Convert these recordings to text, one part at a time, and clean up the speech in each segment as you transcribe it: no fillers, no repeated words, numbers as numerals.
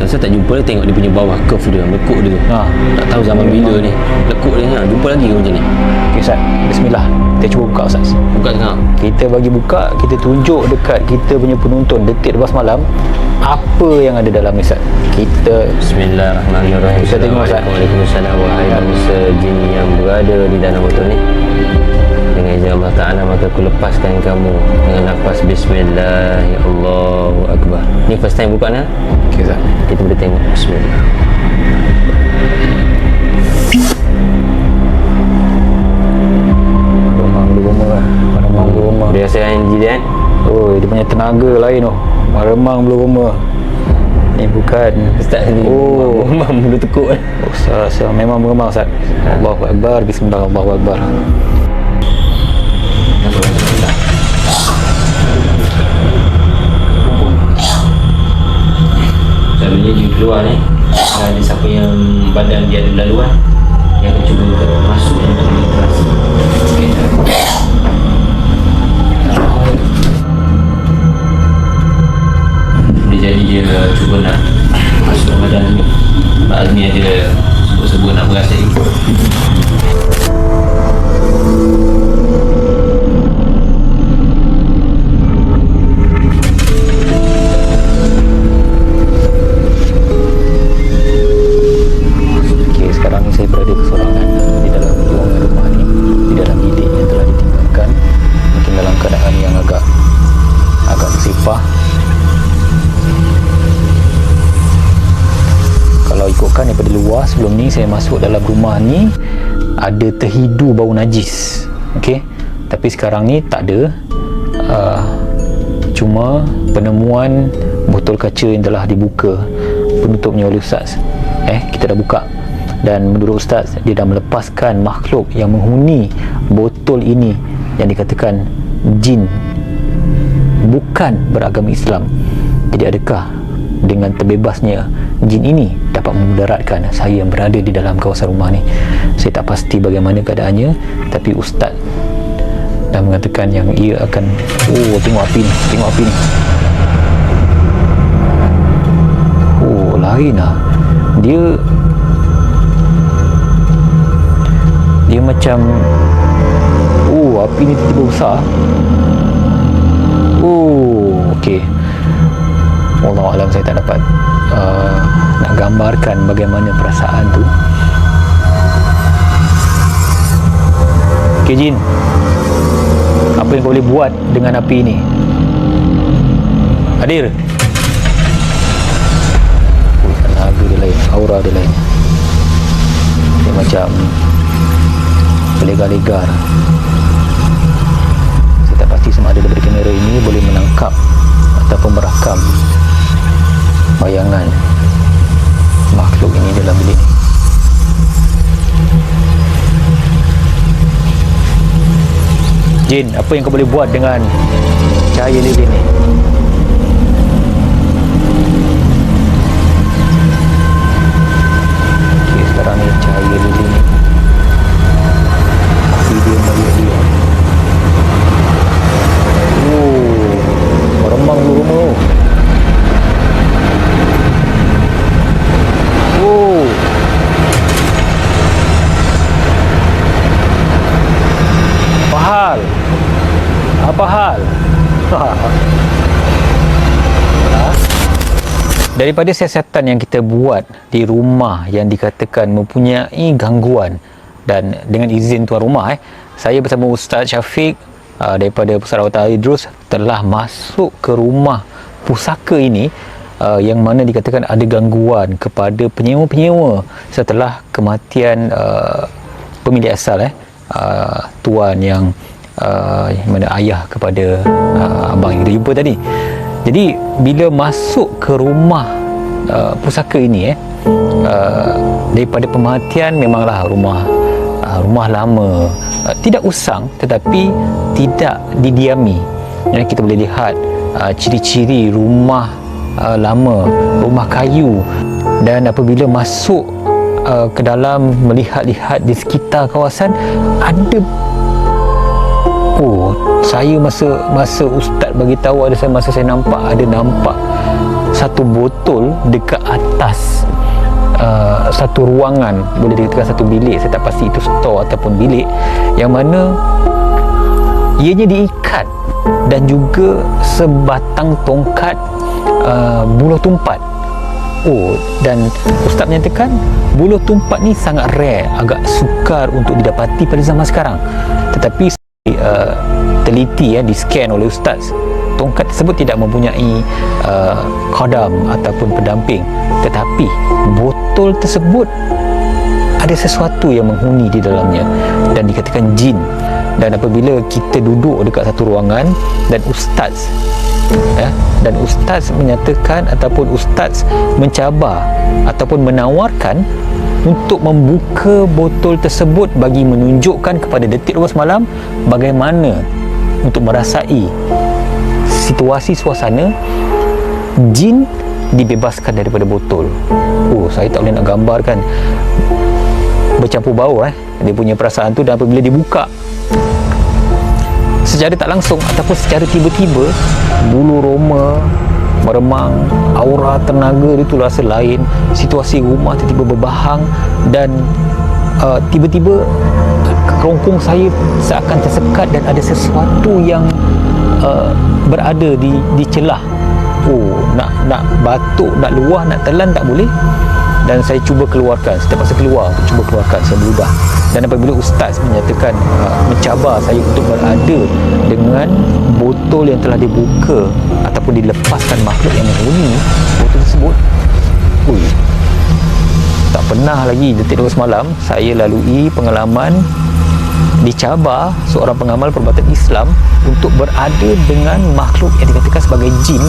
Saya tak jumpa dia, tengok dia punya bawah curve dia, lekuk dia tu. Tak tahu zaman bila ni lekuk dia. Jumpa lagi ke macam ni? Okay Ustaz, bismillah. Kita cuba buka Ustaz. Buka sekarang. Kita bagi buka, kita tunjuk dekat kita punya penonton detik lepas malam apa yang ada dalam ni Ustaz. Kita Bismillahirrahmanirrahim. Kita tengok Ustaz. Waalaikumsalam. Wahai bangsa jin yang berada di dalam botol ni, dengan izin Allah Ta'ala maka aku lepaskan kamu dengan nafas Bismillah. Ya Allahu Akbar. Ni first time buka ni. Okay Ustaz. Kita boleh tengok. Bismillah. Remang belum rumah. Dia rasa yang jin kan? Oh, dia punya tenaga lain tu. Remang belum rumah. Ni bukan Ustaz ni. Oh, Memang mulut tekuk kan? Ustaz, memang meremang Ustaz. Allahu Akbar. Bismillah. Allahu Akbar. Selalunya dia keluar ni, ada siapa yang badan dia ada laluan, dia akan cuba untuk masuk dan untuk menginterasi. Boleh jadi dia cuba nak masuk ke badan ni. Pak Azmi ada sebut-sebut nak berasai. Saya berada kesorangan di dalam ruangan rumah ni, di dalam bilik yang telah ditinggalkan, mungkin dalam keadaan yang agak bersepah. Kalau ikutkan daripada luar, sebelum ni saya masuk dalam rumah ni ada terhidu bau najis, okey, tapi sekarang ni tak ada. Cuma penemuan botol kaca yang telah dibuka penutupnya oleh Ustaz. Kita dah buka. Dan menurut Ustaz, dia dah melepaskan makhluk yang menghuni botol ini yang dikatakan jin bukan beragama Islam. Jadi adakah dengan terbebasnya jin ini dapat memudaratkan saya yang berada di dalam kawasan rumah ni? Saya tak pasti bagaimana keadaannya, tapi Ustaz dah mengatakan yang ia akan tengok api ni, tengok api ni. Lain lah. Dia macam api ni tiba-tiba besar. Okey. Wallahualam, saya tak dapat nak gambarkan bagaimana perasaan tu. Okey jin, apa yang kau boleh buat dengan api ni? Hadir. Tenaga dia lain, aura dia lain. Dia macam berlegar-legar. Saya tak pasti sama ada daripada kamera ini boleh menangkap ataupun merakam bayangan makhluk ini dalam bilik ni. Jin, apa yang kau boleh buat dengan cahaya lilin ni? Okay, sekarang ni cahaya lilin ni dia melihat dia. Meremang dulu rumah. Apa hal? Daripada siasatan yang kita buat di rumah yang dikatakan mempunyai gangguan, dan dengan izin tuan rumah, saya bersama Ustaz Syafiq daripada Pusat Rawatan Al-Idrus telah masuk ke rumah pusaka ini yang mana dikatakan ada gangguan kepada penyewa-penyewa setelah kematian pemilik asal, tuan yang mana ayah kepada abang yang kita jumpa tadi. Jadi bila masuk ke rumah pusaka ini, daripada pemerhatian memanglah rumah lama, tidak usang tetapi tidak didiami. Kita boleh lihat ciri-ciri rumah lama, rumah kayu. Dan apabila masuk ke dalam, melihat-lihat di sekitar kawasan, ada saya masa Ustaz bagi tahu, masa saya nampak satu botol dekat atas satu ruangan, boleh dikatakan satu bilik, saya tak pasti itu store ataupun bilik, yang mana ianya diikat dan juga sebatang tongkat buluh tumpat. Dan Ustaz menyatakan buluh tumpat ni sangat rare, agak sukar untuk didapati pada zaman sekarang. Tetapi teliti di scan oleh Ustaz, tongkat tersebut tidak mempunyai khadam ataupun pendamping, tetapi botol tersebut ada sesuatu yang menghuni di dalamnya dan dikatakan jin. Dan apabila kita duduk dekat satu ruangan dan Ustaz menyatakan ataupun Ustaz mencabar ataupun menawarkan untuk membuka botol tersebut bagi menunjukkan kepada Detik 12 Malam bagaimana untuk merasai situasi suasana jin dibebaskan daripada botol. Saya tak boleh nak gambarkan, bercampur baur dia punya perasaan tu. Dan apabila dibuka secara tak langsung ataupun secara tiba-tiba, bulu roma meremang, aura tenaga dia tu rasa lain, situasi rumah tiba-tiba berbahang, dan tiba-tiba kerongkong saya seakan tersekat dan ada sesuatu yang berada di celah. Nak batuk, nak luah, nak telan tak boleh. Dan saya cuba keluarkan, saya terpaksa keluar, cuba keluarkan, saya meludah. Dan apabila Ustaz menyatakan mencabar saya untuk berada dengan botol yang telah dibuka ataupun dilepaskan makhluk yang menghuni botol tersebut, tak pernah lagi Detik 12 Malam saya lalui pengalaman dicabar seorang pengamal perubatan Islam untuk berada dengan makhluk yang dikatakan sebagai jin,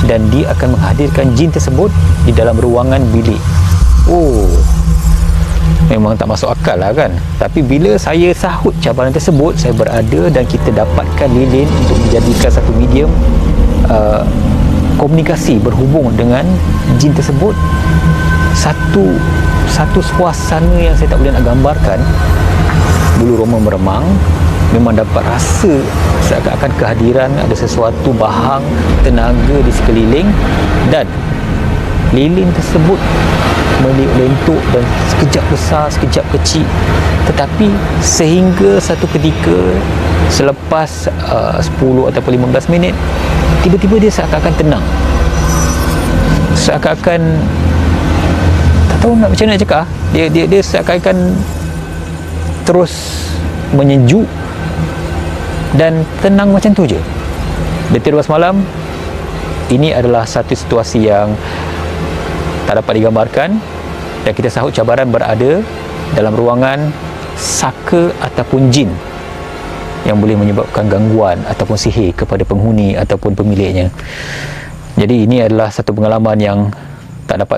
dan dia akan menghadirkan jin tersebut di dalam ruangan bilik. Memang tak masuk akal lah kan. Tapi bila saya sahut cabaran tersebut, saya berada dan kita dapatkan lilin untuk dijadikan satu medium komunikasi, berhubung dengan jin tersebut. Satu suasana yang saya tak boleh nak gambarkan. Bulu roma meremang, memang dapat rasa seakan-akan kehadiran ada sesuatu bahang tenaga di sekeliling, dan lilin tersebut meliuk lentuk dan sekejap besar, sekejap kecil. Tetapi sehingga satu ketika selepas 10 ataupun 15 minit, tiba-tiba dia seakan-akan tenang, seakan-akan tak tahu macam mana nak cakap, dia seakan-akan terus menyejuk dan tenang macam tu je. Detik 12 Malam ini adalah satu situasi yang tak dapat digambarkan, dan kita sahut cabaran berada dalam ruangan saka ataupun jin yang boleh menyebabkan gangguan ataupun sihir kepada penghuni ataupun pemiliknya. Jadi ini adalah satu pengalaman yang tak dapat saya